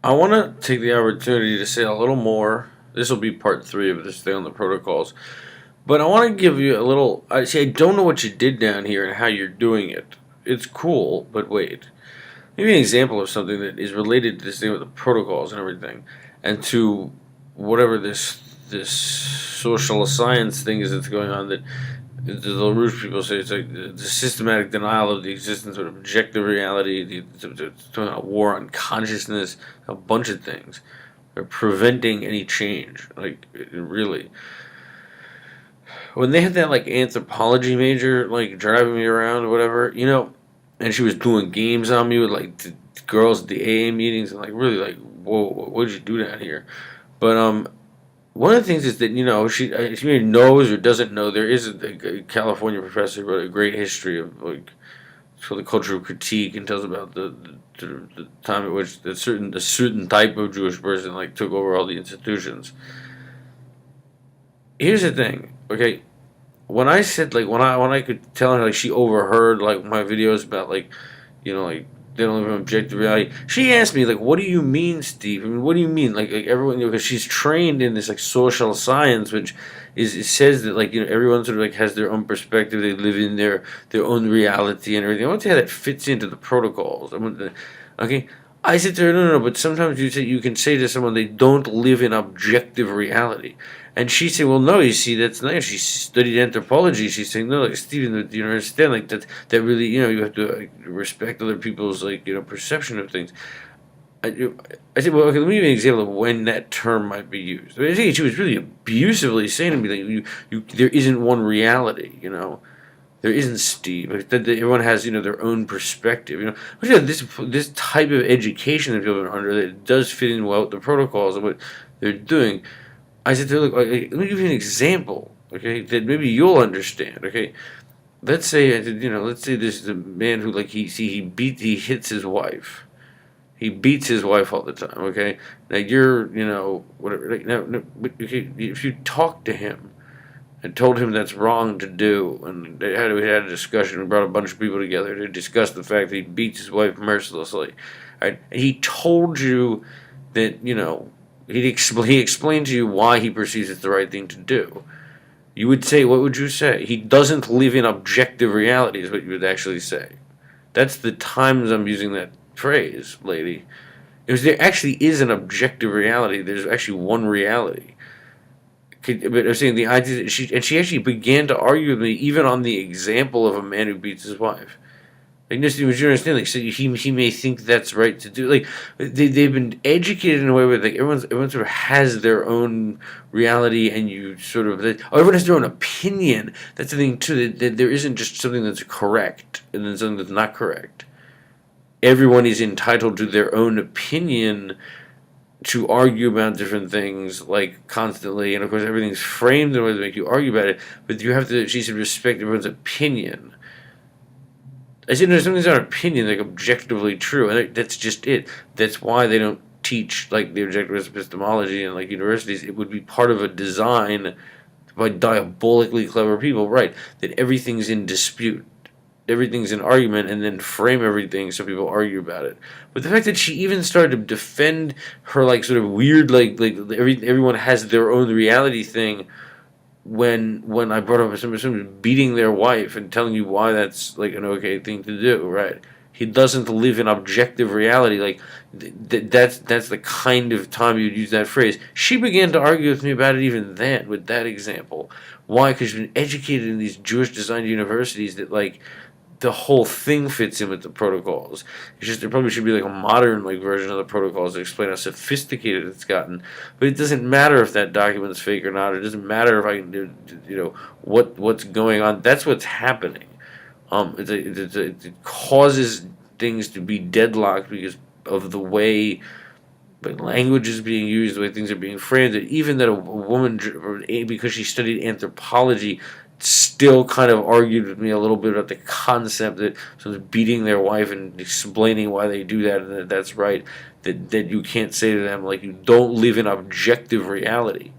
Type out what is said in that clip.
I want to take the opportunity to say a little more. This will be part three of this thing on the protocols. But I want to give you a little. I see. I don't know what you did down here and how you're doing it. It's cool, but wait. Maybe an example of something that is related to this thing with the protocols and everything, and to whatever this social science thing is that's going on. That the LaRouche people say it's like the systematic denial of the existence of objective reality, the war on consciousness, a bunch of things. They're preventing any change. Like, really. When they had that, like, anthropology major, like, driving me around or whatever, and she was doing games on me with, like, the girls at the AA meetings, and, like, really, like, whoa, what did you do down here? But, one of the things is that she maybe knows or doesn't know there is a California professor who wrote a great history of like so the cultural critique and tells about the time at which a certain type of Jewish person like took over all the institutions. Here's the thing, okay? When I said like when I could tell her like she overheard like my videos about like they don't live in objective reality. She asked me like, "What do you mean, Steve? I mean, what do you mean?" Like everyone, because she's trained in this like social science, which is it says that like everyone sort of like has their own perspective. They live in their own reality and everything. I want to see how that fits into the protocols. Okay. I said to her, no, no, no, but sometimes you can say to someone they don't live in objective reality. And she said, "Well, no, you see, that's nice." She studied anthropology. She's saying, "No, like Stephen, you don't understand, like that really, you have to like, respect other people's like perception of things." I, I said, "Well, okay, let me give you an example of when that term might be used." I think she was really abusively saying to me, like, there isn't one reality, there isn't Steve. Like, that everyone has their own perspective. But this type of education that people are under that does fit in well with the protocols and what they're doing. I said to her, "Look, let me give you an example, okay, that maybe you'll understand, okay? Let's say, let's say this is a man who, like, he hits his wife. He beats his wife all the time, okay? Now you're, whatever. Like, now, no, okay, if you talk to him and told him that's wrong to do, and we had a discussion, we brought a bunch of people together to discuss the fact that he beats his wife mercilessly, right? And he told you that, he explained to you why he perceives it's the right thing to do. You would say, what would you say? He doesn't live in objective reality, is what you would actually say. That's the times I'm using that phrase, lady. Because there actually is an objective reality. There's actually one reality. But I'm saying the idea that she actually began to argue with me even on the example of a man who beats his wife. Like, just you understand, like, so he may think that's right to do. Like, they've been educated in a way where like everyone sort of has their own reality, and you sort of everyone has their own opinion. That's the thing too. That there isn't just something that's correct and then something that's not correct. Everyone is entitled to their own opinion to argue about different things like constantly, and of course everything's framed in a way to make you argue about it. But you have to, she said, respect everyone's opinion. I said, no, something's not an opinion, like objectively true, and that's just it. That's why they don't teach like the objectivist epistemology in like universities. It would be part of a design by diabolically clever people, right? That everything's in dispute, everything's in argument, and then frame everything so people argue about it. But the fact that she even started to defend her like sort of weird everyone has their own reality thing when I brought up someone beating their wife and telling you why that's like an okay thing to do, right? He doesn't live in objective reality. Like that's the kind of time you'd use that phrase. She began to argue with me about it even then with that example. Why? Because she's been educated in these Jewish designed universities that like the whole thing fits in with the protocols. It's just there probably should be like a modern like version of the protocols to explain how sophisticated it's gotten. But it doesn't matter if that document's fake or not. It doesn't matter if I can do what's going on. That's what's happening. It causes things to be deadlocked because of the way language is being used, the way things are being framed. That even that a woman, because she studied anthropology, still kind of argued with me a little bit about the concept that someone's beating their wife and explaining why they do that and that that's right. That you can't say to them like you don't live in objective reality.